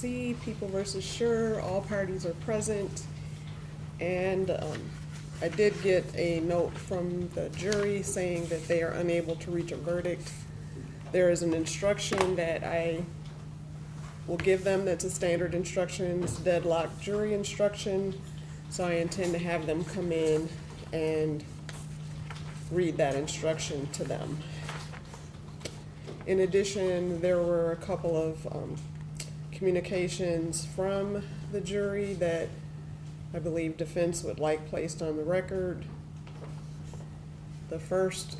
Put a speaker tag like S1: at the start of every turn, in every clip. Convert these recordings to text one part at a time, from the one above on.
S1: C, People versus Schurr. All parties are present. And I did get a note from the jury saying that they are unable to reach a verdict. There is an instruction that I will give them that's a standard instruction. It's deadlocked jury instruction. So I intend to have them come in and read that instruction to them. In addition, there were a couple of communications from the jury that I believe defense would like placed on the record. The first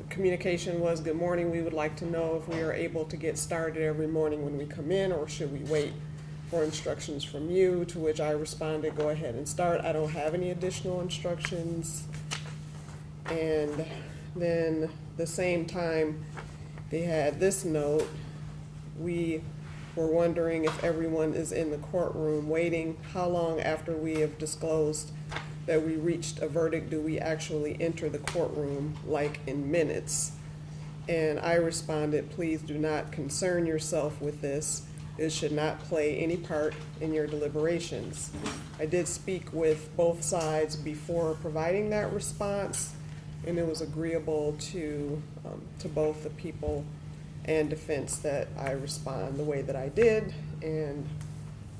S1: communication was, "Good morning, we would like to know if we are able to get started every morning when we come in, or should we wait for instructions from you?" To which I responded, "Go ahead and start. I don't have any additional instructions." And then the same time they had this note, "We were wondering if everyone is in the courtroom waiting. How long after we have disclosed that we reached a verdict do we actually enter the courtroom, like in minutes?" And I responded, "Please do not concern yourself with this. It should not play any part in your deliberations." I did speak with both sides before providing that response, and it was agreeable to both the people and defense that I respond the way that I did. And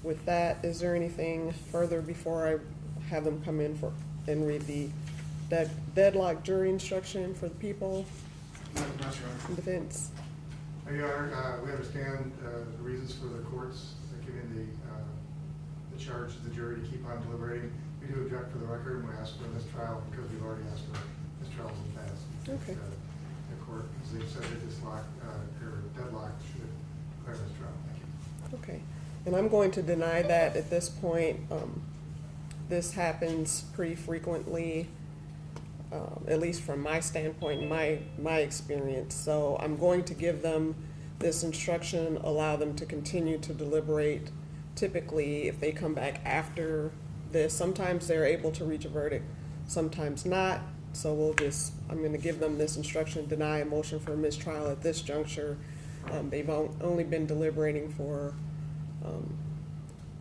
S1: with that, is there anything further before I have them come in and read the deadlock jury instruction for the people and defense?
S2: Your Honor, we understand the reasons for the courts giving the charge to the jury to keep on deliberating. We do object for the record, and we ask for a mistrial because we've already asked for mistrials in the past.
S1: Okay.
S2: The court, as they've said, that this deadlock should declare mistrial. Thank you.
S1: Okay, and I'm going to deny that at this point. This happens pretty frequently, at least from my standpoint, my experience. So I'm going to give them this instruction, allow them to continue to deliberate. Typically, if they come back after this, sometimes they're able to reach a verdict, sometimes not. So I'm going to give them this instruction, deny a motion for a mistrial at this juncture. They've only been deliberating for,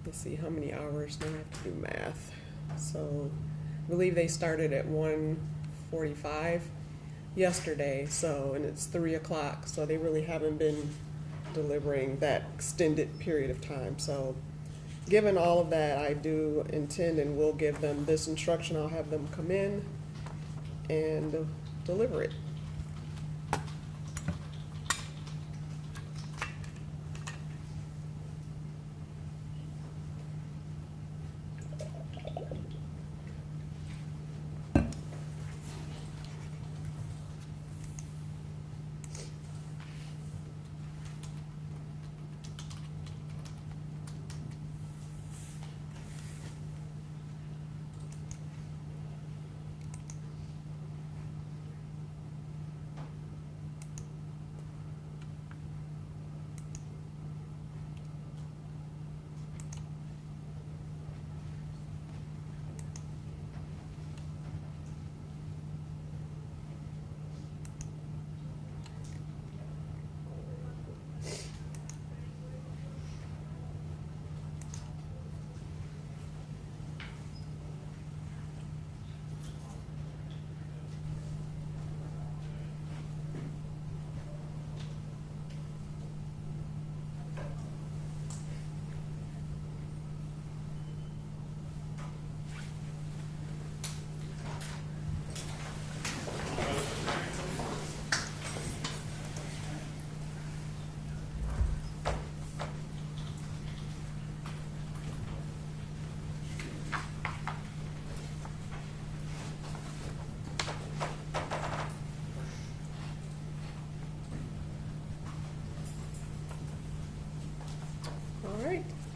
S1: let's see, how many hours? Now I have to do math. So I believe they started at 1:45 yesterday, and it's 3 o'clock. So they really haven't been deliberating that extended period of time. So given all of that, I do intend and will give them this instruction. I'll have them come in and deliver it.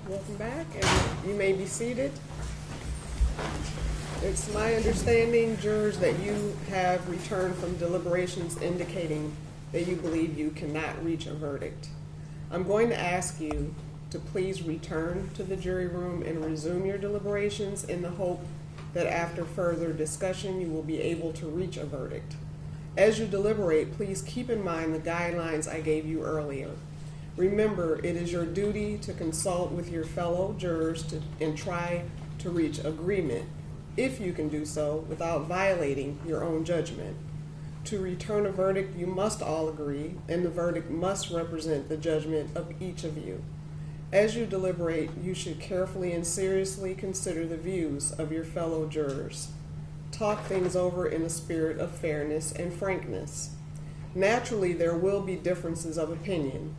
S1: Welcome back, and you may be seated. It's my understanding, jurors, that you have returned from deliberations indicating that you believe you cannot reach a verdict. I'm going to ask you to please return to the jury room and resume your deliberations in the hope that after further discussion you will be able to reach a verdict. As you deliberate, please keep in mind the guidelines I gave you earlier. Remember, it is your duty to consult with your fellow jurors and try to reach agreement, if you can do so, without violating your own judgment. To return a verdict, you must all agree, and the verdict must represent the judgment of each of you. As you deliberate, you should carefully and seriously consider the views of your fellow jurors. Talk things over in a spirit of fairness and frankness. Naturally, there will be differences of opinion.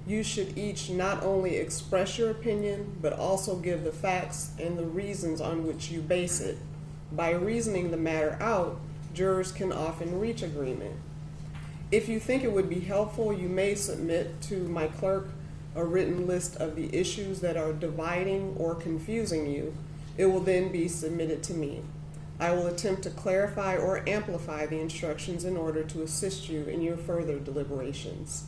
S1: You should each not only express your opinion, but also give the facts and the reasons on which you base it. By reasoning the matter out, jurors can often reach agreement. If you think it would be helpful, you may submit to my clerk a written list of the issues that are dividing or confusing you. It will then be submitted to me. I will attempt to clarify or amplify the instructions in order to assist you in your further deliberations.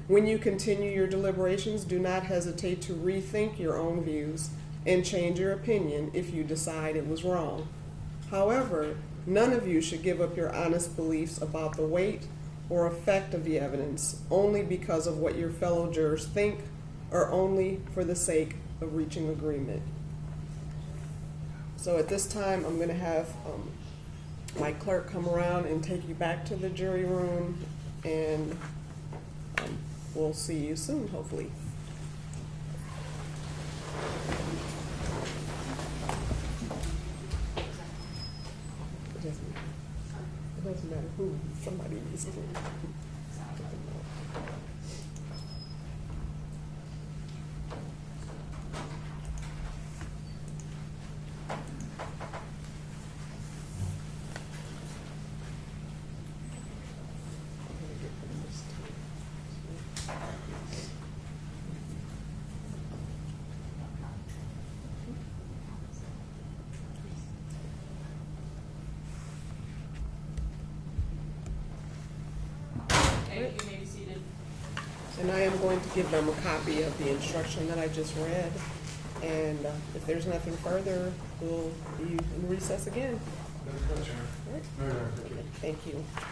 S1: When you continue your deliberations, do not hesitate to rethink your own views and change your opinion if you decide it was wrong. However, none of you should give up your honest beliefs about the weight or effect of the evidence only because of what your fellow jurors think or only for the sake of reaching agreement. So at this time, I'm going to have my clerk come around and take you back to the jury room, and we'll see you soon, hopefully. It doesn't matter who, somebody needs to.
S3: You may be seated.
S1: And I am going to give them a copy of the instruction that I just read. And if there's nothing further, we'll be in recess again.
S2: No, Chair.
S1: All right.
S2: No, thank you.
S1: Thank you.